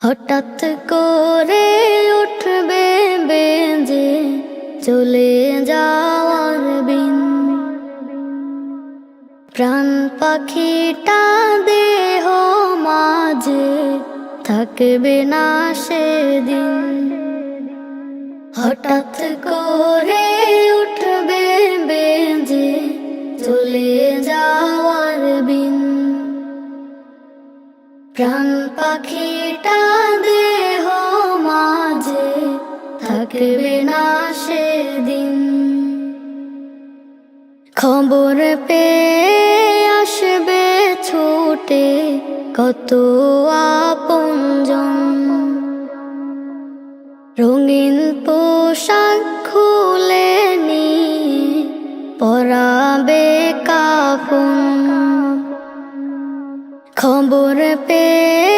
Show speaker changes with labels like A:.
A: হঠাৎ করে উঠবে বেজে চলে যাওয়ার বিন, প্রাণ পাখিটা দেহ মাঝে থাকবে না সেদিন। হঠাৎ করে উঠবে বেজে চলে যাওয়ার বিন, প্রাণ পাখিটা দেহ মাঝে থাকবে না সেদিন। খবর পেয়ে আসবে ছুটে কত আপনজন, রঙিন পোশাক খুলে নিয়ে পরাবে কাফন। খবর পেয়ে